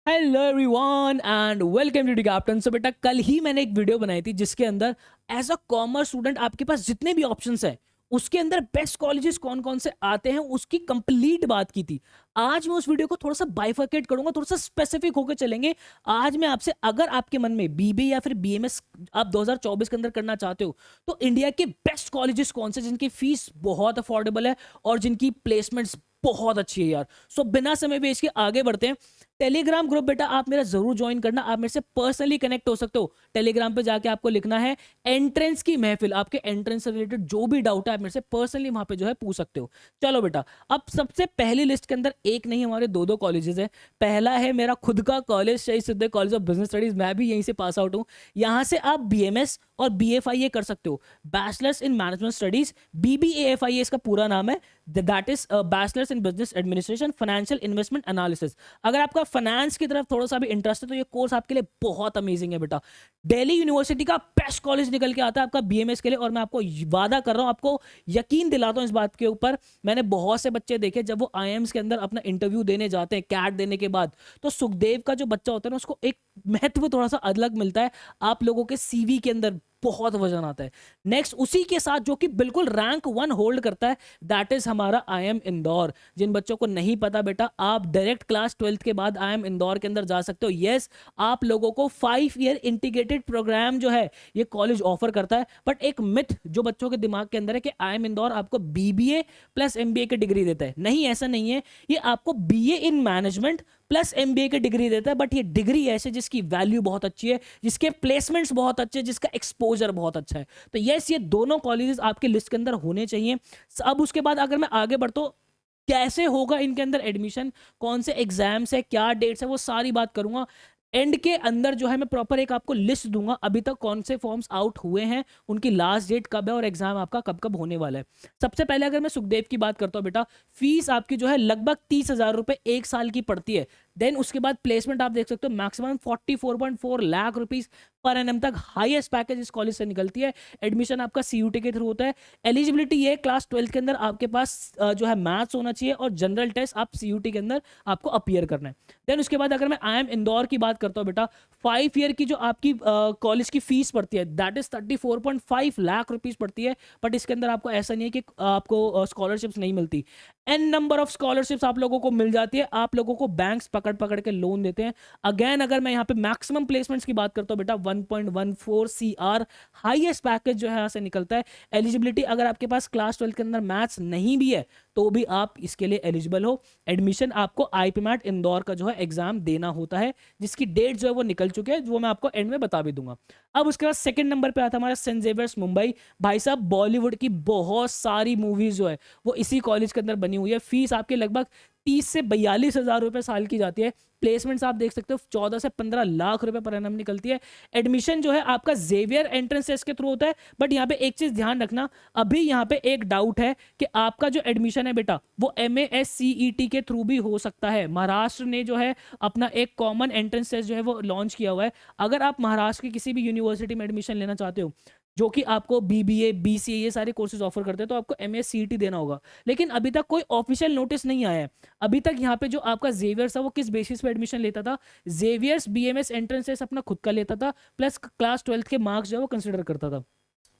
Hello everyone and welcome to the captain. So बेटा, कल ही मैंने एक वीडियो बनाई थी जिसके अंदर एज अ कॉमर्स स्टूडेंट आपके पास जितने भी ऑप्शंस हैं उसके अंदर बेस्ट कॉलेजेस कौन कौन से आते हैं उसकी कंप्लीट बात की थी। आज मैं उस वीडियो को थोड़ा सा बाइफर्केट करूंगा, थोड़ा सा स्पेसिफिक होकर चलेंगे। आज मैं आपसे, अगर आपके मन में बीबीए या फिर बीएमएस आप 2024 के अंदर करना चाहते हो तो इंडिया के बेस्ट कॉलेजेस कौन से जिनकी फीस बहुत अफोर्डेबल है और जिनकी प्लेसमेंट्स बहुत अच्छी है यार। सो बिना समय वेस्ट के आगे बढ़ते हैं। टेलीग्राम ग्रुप बेटा आप मेरा जरूर ज्वाइन करना, आप मेरे से पर्सनली कनेक्ट हो सकते हो। टेलीग्राम पे जाके आपको लिखना है एंट्रेंस की महफिल, आपके एंट्रेंस से रिलेटेड जो भी डाउट है आप मेरे से पर्सनली वहां पे जो है पूछ सकते हो। चलो बेटा, अब सबसे पहली लिस्ट के अंदर एक नहीं हमारे दो दो कॉलेजेस है। पहला है मेरा खुद का कॉलेज, शहीद सिद्धे कॉलेज ऑफ बिजनेस स्टडीज, मैं भी यहीं से पास आउट हूँ। यहाँ से आप बीएमएस और बीएफआईए कर सकते हो, बैचलर्स इन मैनेजमेंट स्टडीज। बीबीएफआईए इसका पूरा नाम है, that is bachelors in business administration financial investment analysis. अगर आपका फाइनेंस की तरफ थोड़ा सा भी इंटरेस्ट है तो ये कोर्स आपके लिए बहुत अमेजिंग है बेटा। दिल्ली यूनिवर्सिटी का बेस्ट कॉलेज निकल के आता है आपका बीएमएस के लिए, और मैं आपको वादा कर रहा हूं, आपको यकीन दिलाता हूं इस बात के ऊपर। मैंने बहुत से बच्चे देखे जब वो आईएम्स के अंदर अपना इंटरव्यू देने जाते हैं कैट देने के बाद, तो सुखदेव का जो बच्चा होता है ना उसको एक महत्व थोड़ा सा अलग मिलता है। आप लोगों के सीवी के अंदर बहुत वजन आता है। नेक्स्ट उसी के साथ जो कि बिल्कुल रैंक 1 होल्ड करता है, दैट इज हमारा आईएम इंदौर। जिन बच्चों को नहीं पता बेटा, आप डायरेक्ट क्लास 12th के बाद आईएम इंदौर के अंदर जा सकते हो। यस, आप लोगों को 5 ईयर इंटीग्रेटेड प्रोग्राम जो है ये कॉलेज ऑफर करता है। बट एक मिथ जो बच्चों के दिमाग के अंदर है कि आईएम इंदौर आपको बीबीए प्लस एमबीए की डिग्री देता है, नहीं ऐसा नहीं है। ये आपको BA in management plus MBA की डिग्री देता है, बट ये डिग्री ऐसे जिसकी वैल्यू बहुत अच्छी है, जिसके प्लेसमेंट्स बहुत अच्छे, जिसका एक्सपोजर बहुत अच्छा है। तो यस, ये दोनों कॉलेजेस आपके लिस्ट के अंदर होने चाहिए। अब उसके बाद अगर मैं आगे बढ़ता हूं, कैसे होगा इनके अंदर एडमिशन, कौन से एग्जाम्स है, क्या डेट्स है, वो सारी बात करूंगा। एंड के अंदर जो है मैं प्रॉपर एक आपको लिस्ट दूंगा अभी तक कौन से फॉर्म्स आउट हुए हैं, उनकी लास्ट डेट कब है और एग्जाम आपका कब कब होने वाला है। सबसे पहले अगर मैं सुखदेव की बात करता हूं बेटा, फीस आपकी जो है लगभग 30,000 रुपए एक साल की पड़ती है। देन उसके बाद प्लेसमेंट आप देख सकते हो मैक्सिमम 44.4 लाख रुपीज पर एनएम तक हाईएस्ट पैकेज इस कॉलेज से निकलती है। एडमिशन आपका सीयूटी के थ्रू होता है। एलिजिबिलिटी ये क्लास 12th के अंदर आपके पास जो है मैथ्स होना चाहिए और जनरल टेस्ट आप सीयूटी के अंदर आपको अपीयर करना है। देन उसके बाद अगर मैं आईएम इंदौर की बात करता हूँ बेटा, 5 ईयर की जो आपकी कॉलेज की फीस पड़ती है दैट इज 34.5 लाख रुपीज पड़ती है। बट इसके अंदर आपको ऐसा नहीं है कि आपको स्कॉलरशिप्स नहीं मिलती। एन नंबर ऑफ स्कॉलरशिप्स आप लोगों को मिल जाती है, आप लोगों को बैंक्स पकड़ पकड़ के लोन देते हैं। अगेन अगर मैं यहाँ पे मैक्सिमम प्लेसमेंट्स की बात करता हूँ बेटा, 1.14 सीआर हाईएस्ट पैकेज जो है यहाँ से निकलता है। एलिजिबिलिटी अगर आपके पास क्लास 12 के अंदर मैथ्स नहीं भी है तो भी आप इसके लिए एलिजिबल हो। एडमिशन आपको आईपीमैट इंदौर का जो है एग्जाम देना होता है, जिसकी डेट जो है वो निकल चुके हैं, वो मैं आपको एंड में बता भी दूंगा। अब उसके बाद सेकंड नंबर पे आता है हमारा सेंट जेवियर्स मुंबई। भाई साहब, बॉलीवुड की बहुत सारी मूवीज जो है वो इसी कॉलेज के अंदर बनी हुई है। फीस आपके लगभग 30 से 42 हजार रुपए साल की जाती है। प्लेसमेंट्स आप देख सकते हो 14 से 15 लाख रुपए पर एनम निकलती है। एडमिशन जो है आपका जेवियर एंट्रेंस टेस्ट के थ्रू होता है। बट यहाँ पे एक चीज ध्यान रखना, अभी यहाँ पे एक डाउट है कि आपका जो एडमिशन है बेटा वो MASCET के थ्रू भी हो सकता है। महाराष्ट्र ने जो है अपना एक कॉमन एंट्रेंस टेस्ट जो है वो लॉन्च किया हुआ है। अगर आप महाराष्ट्र की किसी भी यूनिवर्सिटी में एडमिशन लेना चाहते हो जो कि आपको बीबीए बीसीए ये सारे कोर्सेज ऑफर करते हैं, तो आपको MACET देना होगा। लेकिन अभी तक कोई ऑफिशियल नोटिस नहीं आया है। अभी तक यहाँ पे जो आपका जेवियर्स था वो किस बेसिस पे एडमिशन लेता था, जेवियर्स बीएमएस एंट्रेंस टेस्ट अपना खुद का लेता था, प्लस क्लास 12th के मार्क्स जो है वो कंसिडर करता था।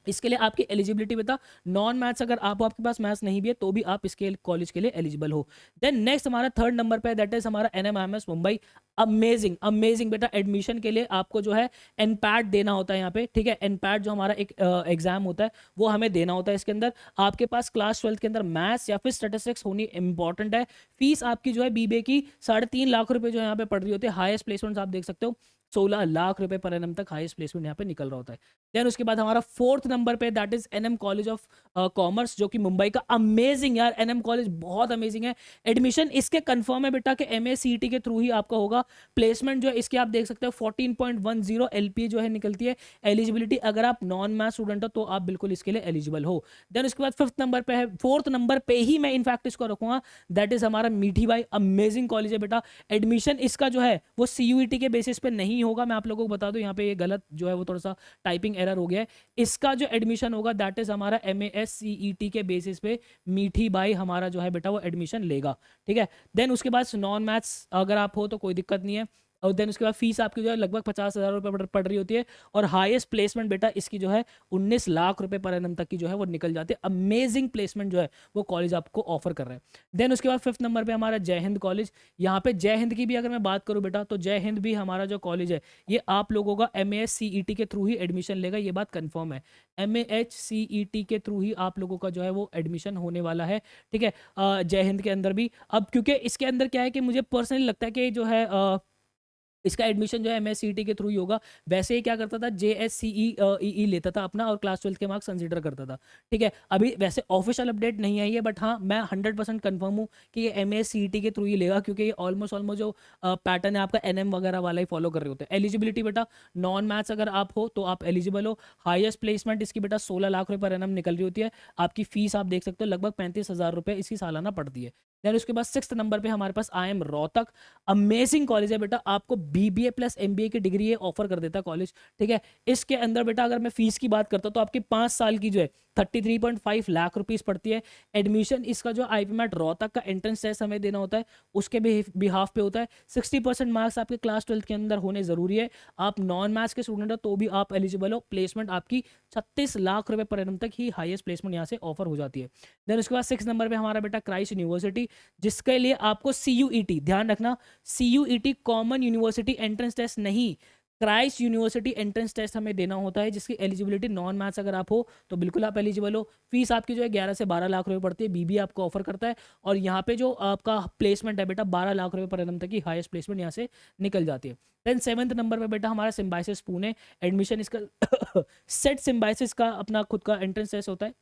इसके लिए आपकी एलिजिबिलिटी बता, नॉन मैथ्स अगर आपके पास मैथ्स नहीं भी है तो भी आप इसके कॉलेज के लिए एलिजिबल हो। देन नेक्स्ट हमारा थर्ड नंबर पे दैट इज हमारा NMIMS मुंबई। अमेजिंग अमेजिंग बेटा, एडमिशन के लिए आपको जो है एनपैट देना होता है यहाँ पे, ठीक है। एनपैट जो हमारा एक एग्जाम होता है वो हमें देना होता है। इसके अंदर आपके पास क्लास 12th के अंदर मैथ्स या फिर स्टेटिस्टिक्स होनी इंपॉर्टेंट है। फीस आपकी जो है बीबीए की 3.5 लाख रुपए जो यहाँ पे पड़ रही होती है। हाईएस्ट प्लेसमेंट आप देख सकते हो 16 लाख रुपए पर एनम तक हाईएस्ट प्लेसमेंट यहाँ पे निकल रहा होता है। देन उसके बाद हमारा फोर्थ नंबर पे that is NM College of Commerce, जो कि मुंबई का अमेजिंग यार, एनएम कॉलेज बहुत अमेजिंग है। एडमिशन इसके कंफर्म है बेटा कि MACET के थ्रू ही आपका होगा। प्लेसमेंट जो है इसके आप देख सकते हो 14.10 LPA जो है निकलती है। एलिजिबिलिटी अगर आप नॉन मैथ स्टूडेंट हो तो आप बिल्कुल इसके लिए एलिजिबल हो। देन उसके बाद फिफ्थ नंबर पे है, फोर्थ नंबर पे ही मैं इनफैक्ट इसको रखूंगा, दैट इज हमारा मीठी बाई। अमेजिंग कॉलेज है बेटा। एडमिशन इसका जो है वो CUET के बेसिस पे नहीं होगा। मैं आप लोगों को बता दूं, यहाँ पे ये गलत जो है वो थोड़ा सा टाइपिंग एरर हो गया है। इसका जो एडमिशन होगा दैट इज हमारा MASCET के बेसिस पे मीठी बाई हमारा जो है बेटा वो एडमिशन लेगा, ठीक है। देन उसके बाद नॉन मैथ्स अगर आप हो तो कोई दिक्कत नहीं है। और देन उसके बाद फीस आपकी जो है लगभग 50,000 रुपये पड़ रही होती है। और हाईएस्ट प्लेसमेंट बेटा इसकी जो है 19 लाख रुपए पर एनम तक की जो है वो निकल जाती है। अमेजिंग प्लेसमेंट जो है वो कॉलेज आपको ऑफर कर रहे हैं। देन उसके बाद 5th नंबर पे हमारा जय हिंद कॉलेज। यहाँ पे जय हिंद की भी अगर मैं बात करूँ बेटा, तो जय हिंद भी हमारा जो कॉलेज है ये आप लोगों का MASCET के थ्रू ही एडमिशन लेगा, ये बात कंफर्म है। MAHCET के थ्रू ही आप लोगों का जो है वो एडमिशन होने वाला है, ठीक है, जय हिंद के अंदर भी। अब क्योंकि इसके अंदर क्या है कि मुझे पर्सनली लगता है कि जो है इसका एडमिशन जो है MASCET के थ्रू ही होगा। वैसे ही क्या करता था, JSCE लेता था अपना और क्लास 12 के मार्क्स कंसीडर करता था, ठीक है। अभी वैसे ऑफिशियल अपडेट नहीं आई है, बट हाँ मैं 100% कन्फर्म हूँ कि ये MASCET के थ्रू ही लेगा, क्योंकि ये ऑलमोस्ट जो पैटर्न है आपका NM वगैरह वाला ही फॉलो कर रहे होते हैं। एलिजिबिलिटी बेटा, नॉन मैथ्स अगर आप हो तो आप एलिजिबल हो। हाईएस्ट प्लेसमेंट इसकी बेटा 16 लाख रुपये पर एनम निकल रही होती है। आपकी फीस आप देख सकते हो लगभग 35,000 रुपये इसकी सालाना पड़ती है। देन उसके बाद 6th नंबर पे हमारे पास IIM रोहतक। अमेजिंग कॉलेज है बेटा, आपको BBA प्लस MBA की डिग्री ये ऑफर कर देता है कॉलेज, ठीक है। इसके अंदर बेटा अगर मैं फीस की बात करता हूँ तो आपकी 5 साल की जो है 33.5 लाख रुपीस पड़ती है। एडमिशन इसका जो IPMAT रोहतक का एंट्रेंस टेस्ट हमें देना होता है उसके बिहाफ पे होता है। 60% मार्क्स आपके क्लास 12 के अंदर होने जरूरी है। आप नॉन मैथ्स के स्टूडेंट हो तो भी आप एलिजिबल हो। प्लेसमेंट आपकी 36 लाख रुपए पर एनम तक ही हाईएस्ट प्लेसमेंट यहाँ से ऑफर हो जाती है। देन उसके बाद 6 नंबर पे हमारा बेटा क्राइस्ट यूनिवर्सिटी, जिसके लिए आपको CUET, ध्यान रखना, CUET Common University Entrance Test नहीं, क्राइस्ट यूनिवर्सिटी एंट्रेंस टेस्ट हमें देना होता है, जिसकी एलिजिबिलिटी नॉन मैथ्स अगर आप हो तो बिल्कुल आप एलिजिबल हो। फीस आपकी जो है 11 से 12 लाख रुपए पड़ती है। BBA आपको ऑफर करता है और यहाँ पे जो आपका प्लेसमेंट है बेटा 12 लाख रुपए पर एनम तक की हाईएस्ट प्लेसमेंट यहाँ से निकल जाती है। देन 7th नंबर पे बेटा हमारा सिम्बाइसिस पुणे। एडमिशन इसका सेट सिम्बाइसिस का अपना खुद का एंट्रेंस टेस्ट होता है,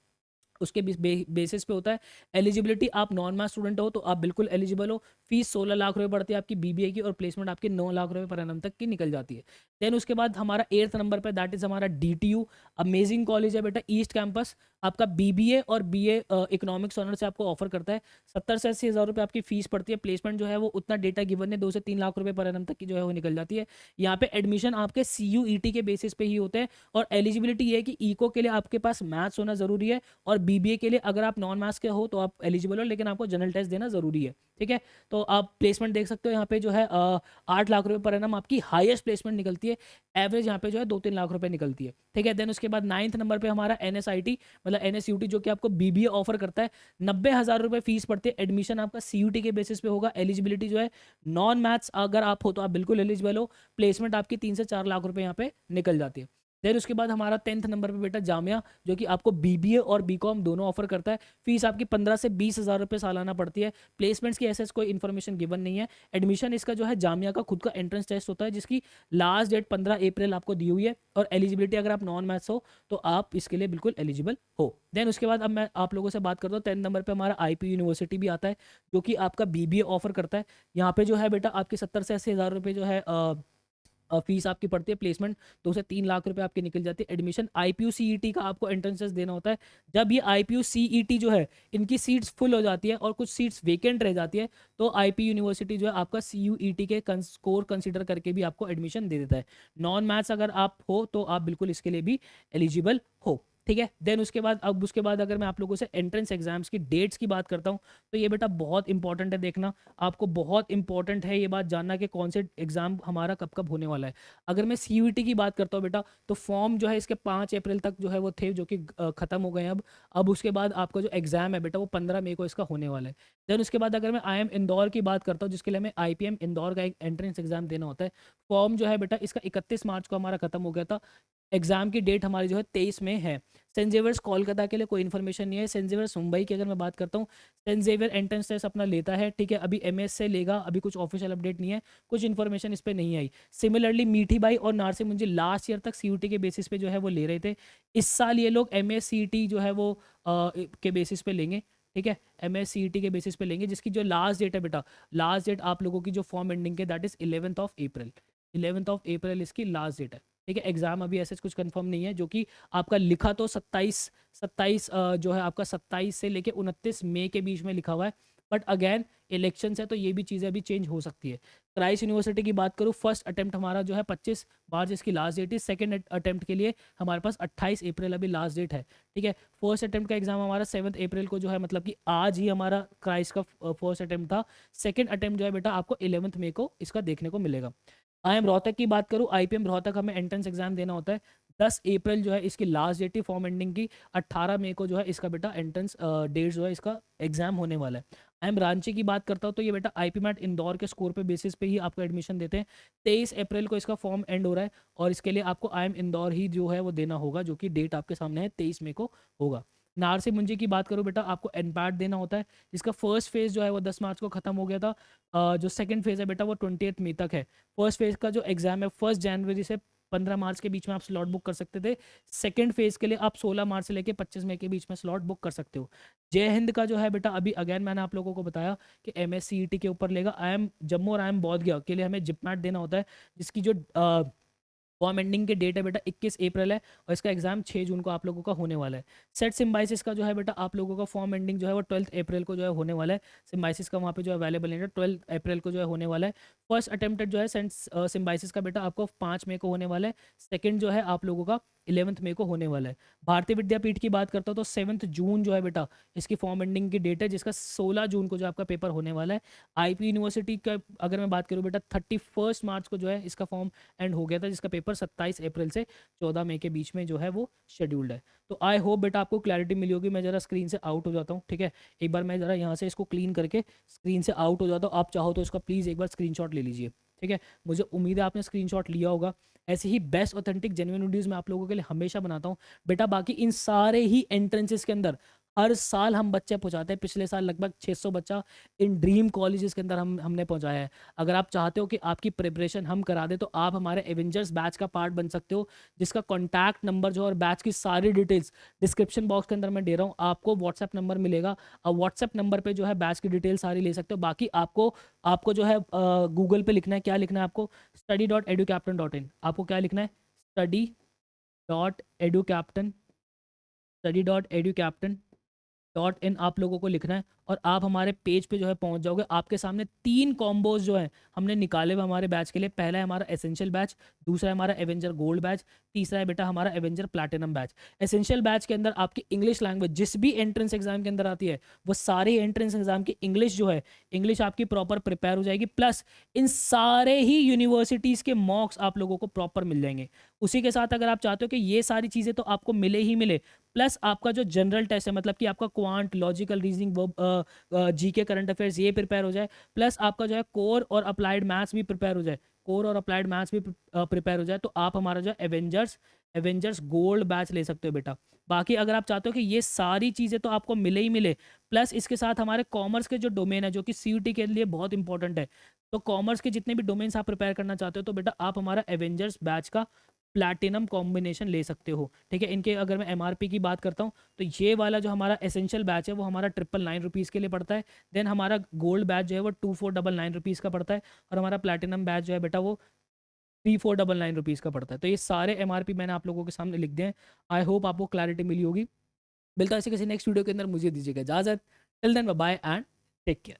उसके बेसिस पे होता है। एलिजिबिलिटी, आप नॉन मैथ्स स्टूडेंट हो तो आप बिल्कुल एलिजिबल हो। फीस 16 लाख रुपए पड़ती है आपकी BBA की और प्लेसमेंट आपकी 9 लाख रुपए पर एनम तक की निकल जाती है। देन उसके बाद हमारा 8th नंबर पे दैट इज हमारा DTU। अमेजिंग कॉलेज है बेटा, ईस्ट कैंपस। आपका BBA और BA इकोनॉमिक्स ऑनर से आपको ऑफर करता है। 70 से 80 हज़ार रुपये आपकी फीस पड़ती है। प्लेसमेंट जो है वो उतना डेटा गिवन है 2 से 3 लाख रुपए पर एनम तक की जो है वो निकल जाती है। यहाँ पे एडमिशन आपके CUET के बेसिस पे ही होते हैं और एलिजिबिलिटी ये है कि इको के लिए आपके पास मैथ्स होना जरूरी है और BBA के लिए अगर आप नॉन मैथ्स के हो तो आप एलिजिबल हो, लेकिन आपको जनरल टेस्ट देना जरूरी है, ठीक है। तो आप प्लेसमेंट देख सकते हो यहाँ पे जो है 8 लाख रुपए पर एनम आपकी हाईएस्ट प्लेसमेंट निकलती है। एवरेज यहाँ पे जो है 2-3 लाख रुपए निकलती है, ठीक है। देन उसके बाद 9th नंबर पे हमारा NSIT मतलब NSUT, जो कि आपको BBA ऑफर करता है। 90,000 रुपये फीस पड़ती है। एडमिशन आपका CUT के बेसिस पे होगा। एलिजिबिलिटी जो है नॉन मैथ्स अगर आप हो तो आप बिल्कुल एलिजिबल हो। प्लेसमेंट आपकी 3 से 4 लाख रुपए यहाँ पे निकल जाती है। देन उसके बाद हमारा 10th नंबर पे बेटा जामिया, जो कि आपको BBA और BCom दोनों ऑफर करता है। फीस आपकी 15 से 20 हज़ार रुपये सालाना पड़ती है। प्लेसमेंट्स की ऐसे कोई इन्फॉर्मेशन गिवन नहीं है। एडमिशन इसका जो है जामिया का खुद का एंट्रेंस टेस्ट होता है, जिसकी लास्ट डेट 15 अप्रैल आपको दी हुई है। और एलिजिबिलिटी अगर आप नॉन मैथ्स हो तो आप इसके लिए बिल्कुल एलिजिबल हो। देन उसके बाद अब मैं आप लोगों से बात करता हूँ 10 नंबर पे हमारा IP यूनिवर्सिटी भी आता है, जो कि आपका BBA ऑफर करता है। यहाँ पे जो है बेटा आपके 70 से 80 हज़ार रुपये जो है फीस आपकी पड़ती है। प्लेसमेंट 2 से 3 लाख रुपए आपकी निकल जाती है। एडमिशन IPU CET का आपको एंट्रेंसेस देना होता है। जब ये IPU CET जो है इनकी सीट्स फुल हो जाती है और कुछ सीट्स वेकेंट रह जाती है तो IP यूनिवर्सिटी जो है आपका CUET के स्कोर कंसीडर करके भी आपको एडमिशन दे देता है। नॉन मैथ्स अगर आप हो तो आप बिल्कुल इसके लिए भी एलिजिबल हो, ठीक है। देन उसके बाद अगर मैं आप लोगों से एंट्रेंस एग्जाम्स की डेट्स की बात करता हूँ तो ये बेटा बहुत इंपॉर्टेंट है, देखना आपको बहुत इंपॉर्टेंट है ये बात जानना कि कौन से एग्जाम हमारा कब कब होने वाला है। अगर मैं CUET की बात करता हूँ बेटा तो फॉर्म जो है इसके 5 अप्रैल तक जो है वो थे, जो कि खत्म हो गए हैं अब उसके बाद आपका जो एग्जाम है बेटा वो 15 मई को इसका होने वाला है। देन उसके बाद अगर मैं IIM इंदौर की बात करता हूँ, जिसके लिए हमें IPM इंदौर का एक एंट्रेंस एग्जाम देना होता है। फॉर्म जो है बेटा इसका 31 मार्च को हमारा खत्म हो गया था। एग्जाम की डेट हमारी जो है 23 में है। सेंट जेवियर्स कोलकाता के लिए कोई इन्फॉर्मेशन नहीं है। सेंट जेवियर्स मुंबई की अगर मैं बात करता हूँ, सेंट जेवियर एंट्रेंस टेस्ट अपना लेता है, ठीक है। अभी MS से लेगा, अभी कुछ ऑफिशियल अपडेट नहीं है, कुछ इन्फॉर्मेशन इस पर नहीं आई। सिमिलरली मीठी बाई और नारसी मुंजी लास्ट ईयर तक CUT के बेसिस पे जो है वो ले रहे थे। इस साल ये लोग MACET जो है वो के बेसिस पे लेंगे, ठीक है। MACET के बेसिस पे लेंगे, जिसकी जो लास्ट डेट है बेटा, लास्ट डेट आप लोगों की जो फॉर्म एंडिंग के that is 11th of April. 11th of April इसकी लास्ट डेट है, ठीक है। एग्जाम अभी ऐसे कुछ कंफर्म नहीं है, जो कि आपका लिखा तो 27 जो है आपका 27 से लेके 29 मई के बीच में लिखा हुआ है। बट अगेन इलेक्शन है तो ये भी चीज़ें अभी चेंज हो सकती है। क्राइस्ट यूनिवर्सिटी की बात करूँ, फर्स्ट अटेम्प्ट हमारा जो है 25 मार्च इसकी लास्ट डेट है। सेकंड अटेम्प्ट के लिए हमारे पास 28 अप्रैल अभी लास्ट डेट है, ठीक है। फर्स्ट अटेम्प्ट का एग्जाम हमारा 7 अप्रैल को जो है, मतलब कि आज ही हमारा क्राइस्ट का फर्स्ट अटेम्प्ट था। सेकंड अटेम्प्ट जो है बेटा आपको 11 मई को इसका देखने को मिलेगा। आईएम रोहतक की बात करूँ, आईपीएम रोहतक हमें एंट्रेंस एग्जाम देना होता है। 10 अप्रैल जो है इसकी लास्ट डेट थी फॉर्म एंडिंग की। 18 मई को जो है इसका बेटा एंट्रेंस डेट जो है इसका एग्जाम होने वाला है। आईएम रांची की बात करता हूँ तो ये बेटा आईपी मैट इंदौर के स्कोर पे बेसिस पे ही आपको एडमिशन देते हैं। 23 अप्रैल को इसका फॉर्म एंड हो रहा है और इसके लिए आपको आईएम इंदौर ही जो है वो देना होगा, जो कि डेट आपके सामने है 23 मई को होगा। नारसी मुंजी की बात करूँ बेटा, आपको एनपैट देना होता है, जिसका फर्स्ट फेज जो है वो 10 मार्च को खत्म हो गया था। जो सेकंड फेज है बेटा वो 28 मई तक है। फर्स्ट फेज का जो एग्जाम है 1 जनवरी से 15 मार्च के बीच में आप स्लॉट बुक कर सकते थे। सेकंड फेज के लिए आप 16 मार्च से लेकर 25 मई के बीच में स्लॉट बुक कर सकते हो। जय हिंद का जो है बेटा, अभी अगेन मैंने आप लोगों को बताया कि MSCET के ऊपर लेगा। आई एम जम्मू और आई एम बौद्ध गया के लिए हमें जिपमैट देना होता है, जिसकी जो फॉर्म एंडिंग के डेट है बेटा 21 अप्रैल है और इसका एग्जाम 6 जून को आप लोगों का होने वाला है। सेट सिम्बाइसिस का जो है बेटा आप लोगों का फॉर्म एंडिंग जो है वो 12 अप्रैल को जो है होने वाला है। सिम्बाइसिस का वहाँ पे जो अवेलेबल है 12 अप्रैल को जो है होने वाला है। फर्स्ट अटेम्प्टेड जो है सेंट सिम्बाइसिस का बेटा आपको 5 मई को होने वाला है। सेकेंड जो है आप लोगों का 11 मई को होने वाला है। भारतीय विद्यापीठ की बात करता हूँ तो 7 जून जो है बेटा इसकी फॉर्म एंडिंग की डेट है, जिसका 16 जून को जो आपका पेपर होने वाला है। आईपी यूनिवर्सिटी का अगर मैं बात करूँ बेटा 31 मार्च को जो है इसका फॉर्म एंड हो गया था, जिसका पेपर 27 अप्रैल से 14 मई के बीच में जो है वो शेड्यूल्ड है। तो आई होप बेटा आपको क्लैरिटी मिली होगी। मैं ज़रा स्क्रीन से आउट हो जाता हूँ, ठीक है। एक बार मैं ज़रा यहाँ से इसको क्लीन करके स्क्रीन से आउट हो जाता हूँ। आप चाहो तो इसका प्लीज़ एक बार स्क्रीनशॉट ले लीजिए, ठीक है। मुझे उम्मीद है आपने स्क्रीनशॉट लिया होगा। ऐसे ही बेस्ट ऑथेंटिक जेन्युइन वीडियोज़ मैं आप लोगों के लिए हमेशा बनाता हूँ बेटा। बाकी इन सारे ही एंट्रेंसेस के अंदर हर साल हम बच्चे पहुंचाते हैं। पिछले साल लगभग 600 बच्चा इन ड्रीम कॉलेजेस के अंदर हमने पहुंचाया है। अगर आप चाहते हो कि आपकी प्रिपरेशन हम करा दें तो आप हमारे एवेंजर्स बैच का पार्ट बन सकते हो, जिसका कॉन्टैक्ट नंबर जो और बैच की सारी डिटेल्स डिस्क्रिप्शन बॉक्स के अंदर मैं दे रहा हूँ। आपको व्हाट्सएप नंबर मिलेगा और व्हाट्सएप नंबर पर जो है बैच की डिटेल सारी ले सकते हो। बाकी आपको आपको जो है गूगल पे लिखना है, क्या लिखना है आपको, study.educaptain.in। आपको क्या लिखना है, study.educaptain, study.educaptain.in आप लोगों को लिखना है और आप हमारे पेज पे जो है पहुंच जाओगे। आपके सामने 3 कॉम्बोज जो है हमने निकाले हुए हमारे बैच के लिए। पहला है हमारा एसेंशियल बैच, दूसरा है हमारा एवेंजर गोल्ड बैच, तीसरा है बेटा हमारा Avenger platinum batch. Essential batch के अंदर आपकी इंग्लिश लैंग्वेज जिस भी एंट्रेंस एग्जाम के अंदर आती है वो सारी एंट्रेंस एग्जाम की इंग्लिश जो है, इंग्लिश आपकी प्रॉपर प्रिपेयर हो जाएगी। प्लस इन सारे ही यूनिवर्सिटीज़ के मॉक्स आप लोगों को प्रॉपर मिल जाएंगे। उसी के साथ अगर आप चाहते हो कि ये सारी चीज़ें तो आपको मिले ही मिले, प्लस आपका जो जनरल टेस्ट है, मतलब कि आपका quant, logical reasoning, GK, current affairs ये प्रिपेयर हो जाए, प्लस आपका जो है कोर और अप्लाइड मैथ्स भी प्रिपेयर हो जाए, कोर और अप्लाइड मैथ्स भी प्रिपेयर हो जाए, तो आप हमारा जो है एवेंजर्स एवेंजर्स गोल्ड बैच ले सकते हो बेटा। बाकी अगर आप चाहते हो कि ये सारी चीज़ें तो आपको मिले ही मिले, प्लस इसके साथ हमारे कॉमर्स के जो डोमेन है जो कि सीयूटी के लिए बहुत इंपॉर्टेंट है, तो कॉमर्स के जितने भी डोमेन्स आप प्रिपेयर करना चाहते हो तो बेटा आप हमारा एवेंजर्स बैच का प्लैटिनम कॉम्बिनेशन ले सकते हो, ठीक है। इनके अगर मैं एमआरपी की बात करता हूँ तो ये वाला जो हमारा एसेंशियल बैच है वो हमारा 999 के लिए पड़ता है। देन हमारा गोल्ड बैच जो है वो 2499 का पड़ता है और हमारा प्लैटिनम बैच जो है बेटा वो 3499 का पड़ता है। तो ये सारे एमआरपी मैंने आप लोगों के सामने लिख दिए हैं। आई होप आपको क्लैरिटी मिली होगी। मिलता है ऐसे किसी नेक्स्ट वीडियो के अंदर, मुझे दीजिएगा इजाजत। Till then bye bye and take care.